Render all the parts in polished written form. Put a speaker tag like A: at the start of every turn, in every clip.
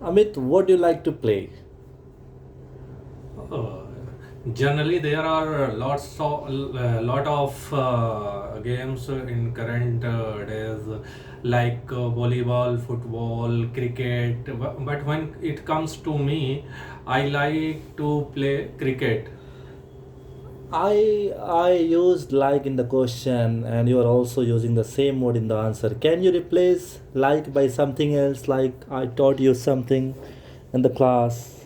A: Amit, what do you like to play?
B: Uh, Generally, there are lot of games in current days, like volleyball, football, cricket. But when it comes to me, I like to play cricket.
A: I used like in the question, and you are also using the same word in the answer. Can you replace like by something else? Like I taught you something in the class.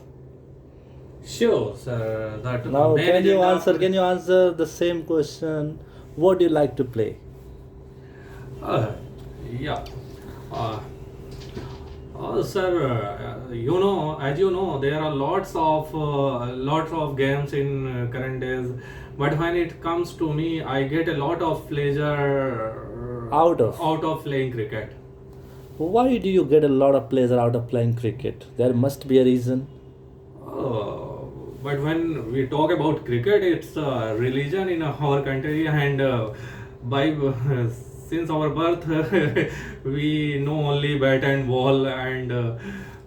B: Sure, sir. That
A: Now,
B: main
A: can you
B: agenda
A: answer?
B: of
A: Can you answer the same question? What do you like to play?
B: uh, yeah. Uh, Sir, as you know, there are lots of games in current days. But when it comes to me, I get a lot of pleasure
A: Out of.
B: out of playing cricket.
A: Why do you get a lot of pleasure out of playing cricket? There must be a reason.
B: Uh, but when we talk about cricket, it's a religion in our country, and by since our birth, we know only bat and ball. And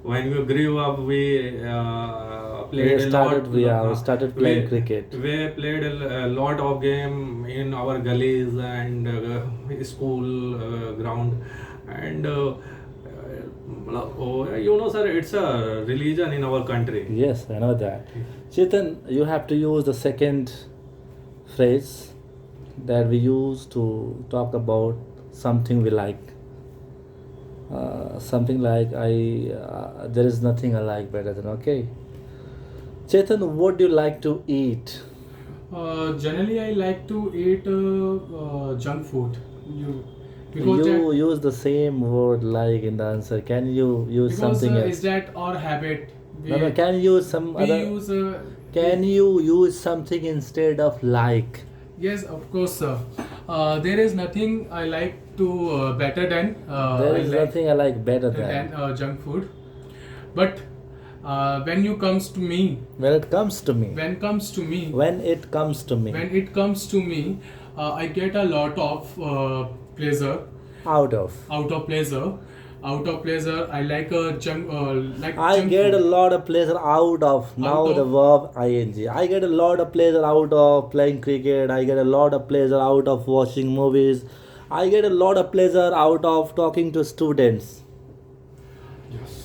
B: when we grew up, we
A: We
B: played a
A: started.
B: lot.
A: We started playing
B: We
A: cricket.
B: we played a lot of game in our gullies and school ground, and. Sir, it's a religion in our country.
A: Yes, I know that. Chetan, you have to use the second phrase that we use to talk about something we like. Something like there is nothing I like better than okay. Chetan, what do you like to eat?
C: Generally, I like to eat junk food. You because
A: You
C: that
A: use the same word like in the answer. Can you use
C: because
A: something
C: is
A: else?
C: that our habit?
A: No, can you use some
C: We
A: other?
C: use
A: Can you use something instead of like?
C: yes, of course, sir. There is nothing I like to better than
A: There
C: I
A: is
C: like
A: nothing I like better
C: than
A: than.
C: junk food. But when you comes to me,
A: When it comes to me.
C: when comes to me,
A: When it comes to me.
C: when it comes to me, I get a lot of pleasure
A: Out of.
C: out of pleasure out of pleasure. I like like
A: I
C: junk
A: get a
C: food
A: lot of pleasure out of
C: out
A: now the
C: of
A: verb ing. I get a lot of pleasure out of playing cricket. I get a lot of pleasure out of watching movies. I get a lot of pleasure out of talking to students.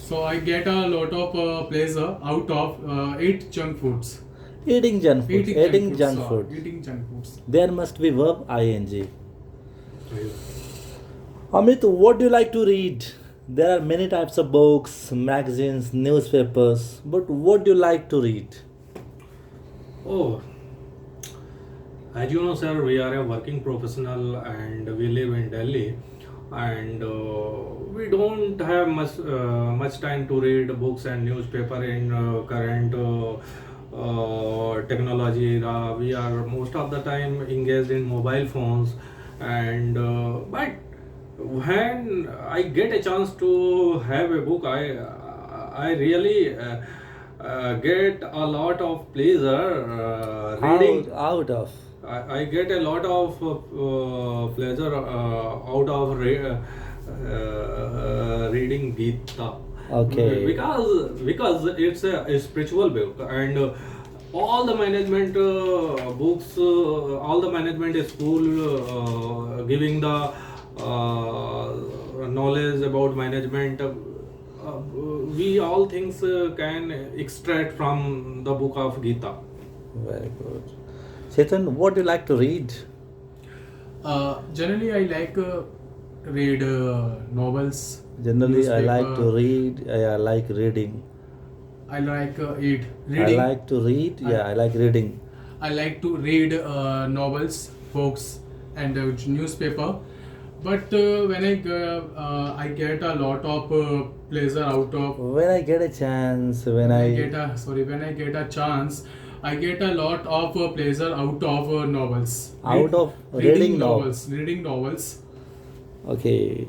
C: so I get a lot of pleasure out of eat junk foods
A: Eating junk foods.
C: eating junk
A: Eating
C: foods
A: junk food.
C: eating junk foods.
A: There must be verb ing. Amit, what do you like to read? There are many types of books, magazines, newspapers, but what do you like to read?
B: Oh, as you know, sir, we are a working professional and we live in Delhi, and we don't have much time to read books and newspaper in current technology era. We are most of the time engaged in mobile phones, and but when I get a chance to have a book, I really get a lot of pleasure reading.
A: Out of.
B: I get a lot of pleasure out of reading Gita
A: Okay.
B: because it's a spiritual book, and all the management books, all the management school giving the knowledge about management. We all things can extract from the book of Gita.
A: Very good. Chetan, what do you like to read?
C: Generally, I like read novels,
A: Generally, I like
C: newspaper.
A: to read. I like reading.
C: I like eat
A: I
C: reading.
A: like to read.
C: I,
A: Yeah, I like reading.
C: I like to read novels, books, and newspaper. But I get a lot of pleasure out of
A: When I get a chance, when
C: when I
A: I
C: get a sorry when I get a chance, I get a lot of pleasure out of novels.
A: out of reading now.
C: Reading novels.
A: Okay.